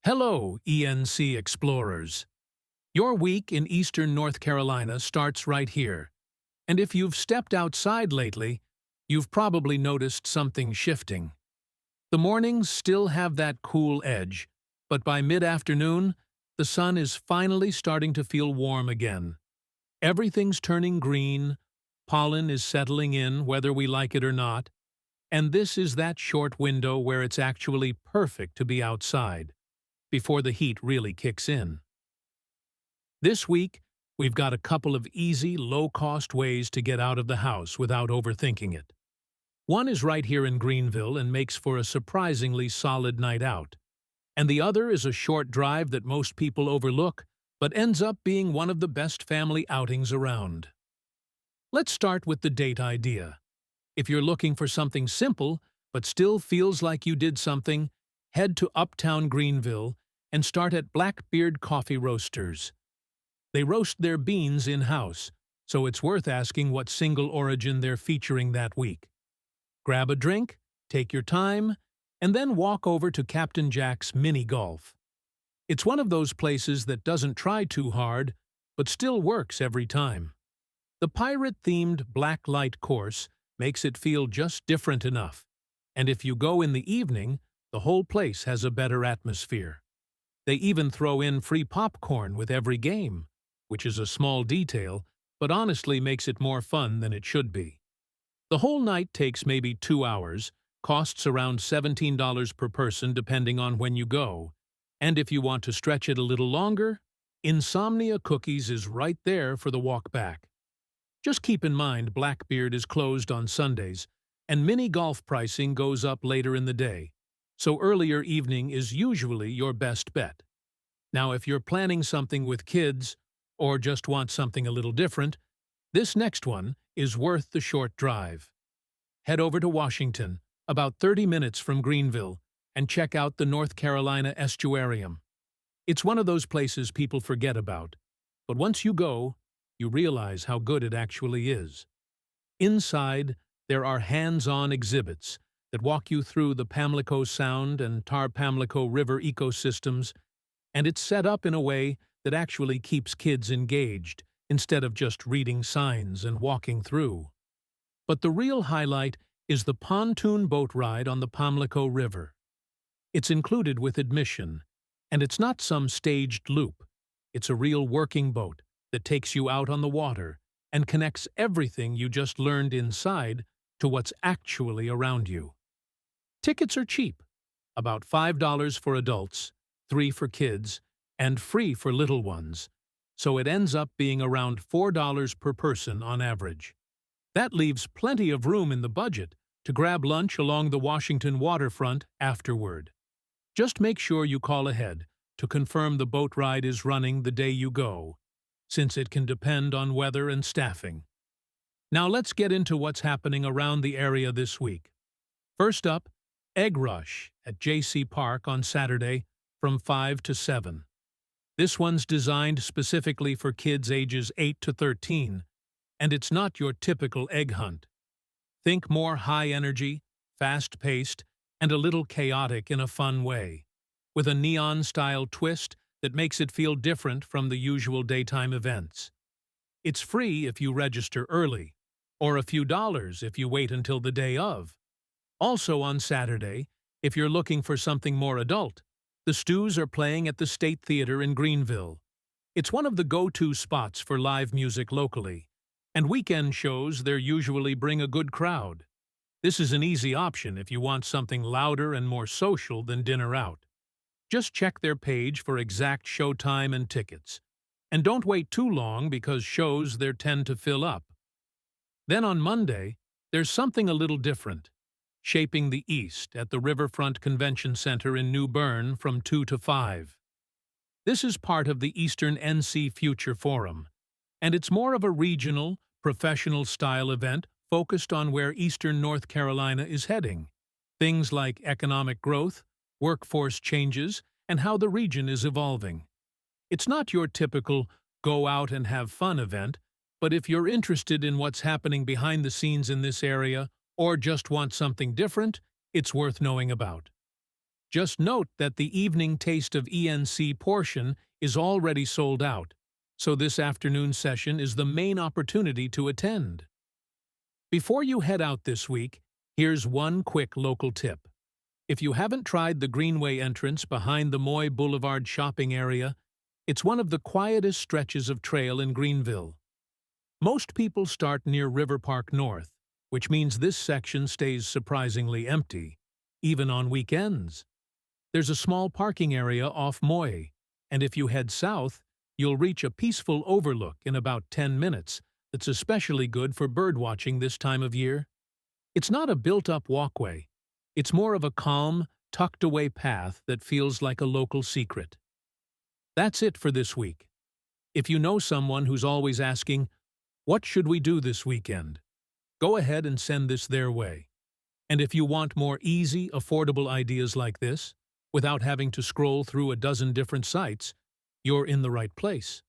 Hello, NC Explorers. Your week in eastern North Carolina starts right here. And if you've stepped outside lately, you've probably noticed something shifting. The mornings still have that cool edge, but by mid-afternoon, the sun is finally starting to feel warm again. Everything's turning green, pollen is settling in whether we like it or not, and this is that short window where it's actually perfect to be outside, before the heat really kicks in. This week, we've got a couple of easy, low-cost ways to get out of the house without overthinking it. One is right here in Greenville and makes for a surprisingly solid night out. And the other is a short drive that most people overlook, but ends up being one of the best family outings around. Let's start with the date idea. If you're looking for something simple, but still feels like you did something, head to Uptown Greenville and start at Blackbeard Coffee Roasters. They roast their beans in-house, so it's worth asking what single origin they're featuring that week. Grab a drink, take your time, and then walk over to Captain Jack's Mini Golf. It's one of those places that doesn't try too hard, but still works every time. The pirate-themed black light course makes it feel just different enough, and if you go in the evening, the whole place has a better atmosphere. They even throw in free popcorn with every game, which is a small detail, but honestly makes it more fun than it should be. The whole night takes maybe 2 hours, costs around $17 per person depending on when you go, and if you want to stretch it a little longer, Insomnia Cookies is right there for the walk back. Just keep in mind Blackbeard is closed on Sundays, and mini golf pricing goes up later in the day, so earlier evening is usually your best bet. Now, if you're planning something with kids, or just want something a little different, this next one is worth the short drive. Head over to Washington, about 30 minutes from Greenville, and check out the North Carolina Estuarium. It's one of those places people forget about, but once you go, you realize how good it actually is. Inside, there are hands-on exhibits that walk you through the Pamlico Sound and Tar-Pamlico River ecosystems, and it's set up in a way that actually keeps kids engaged instead of just reading signs and walking through. But the real highlight is the pontoon boat ride on the Pamlico River. It's included with admission, and it's not some staged loop. It's a real working boat that takes you out on the water and connects everything you just learned inside to what's actually around you. Tickets are cheap, about $5 for adults, $3 for kids, and free for little ones, so it ends up being around $4 per person on average. That leaves plenty of room in the budget to grab lunch along the Washington waterfront afterward. Just make sure you call ahead to confirm the boat ride is running the day you go, since it can depend on weather and staffing. Now let's get into what's happening around the area this week. First up, Egg Rush at J.C. Park on Saturday from 5 to 7. This one's designed specifically for kids ages 8 to 13, and it's not your typical egg hunt. Think more high energy, fast-paced, and a little chaotic in a fun way, with a neon-style twist that makes it feel different from the usual daytime events. It's free if you register early, or a few dollars if you wait until the day of. Also on Saturday, if you're looking for something more adult, the Stews are playing at the State Theater in Greenville. It's one of the go-to spots for live music locally, and weekend shows there usually bring a good crowd. This is an easy option if you want something louder and more social than dinner out. Just check their page for exact showtime and tickets. And don't wait too long because shows there tend to fill up. Then on Monday, there's something a little different. Shaping the East at the Riverfront Convention Center in New Bern from 2 to 5. This is part of the Eastern NC Future Forum, and it's more of a regional, professional-style event focused on where Eastern North Carolina is heading. Things like economic growth, workforce changes, and how the region is evolving. It's not your typical go out and have fun event, but if you're interested in what's happening behind the scenes in this area, or just want something different, it's worth knowing about. Just note that the evening Taste of ENC portion is already sold out, so this afternoon session is the main opportunity to attend. Before you head out this week, here's one quick local tip. If you haven't tried the Greenway entrance behind the Moy Boulevard shopping area, it's one of the quietest stretches of trail in Greenville. Most people start near River Park North, which means this section stays surprisingly empty, even on weekends. There's a small parking area off Moy, and if you head south, you'll reach a peaceful overlook in about 10 minutes that's especially good for birdwatching this time of year. It's not a built-up walkway. It's more of a calm, tucked-away path that feels like a local secret. That's it for this week. If you know someone who's always asking, "What should we do this weekend?" go ahead and send this their way. And if you want more easy, affordable ideas like this, without having to scroll through a dozen different sites, you're in the right place.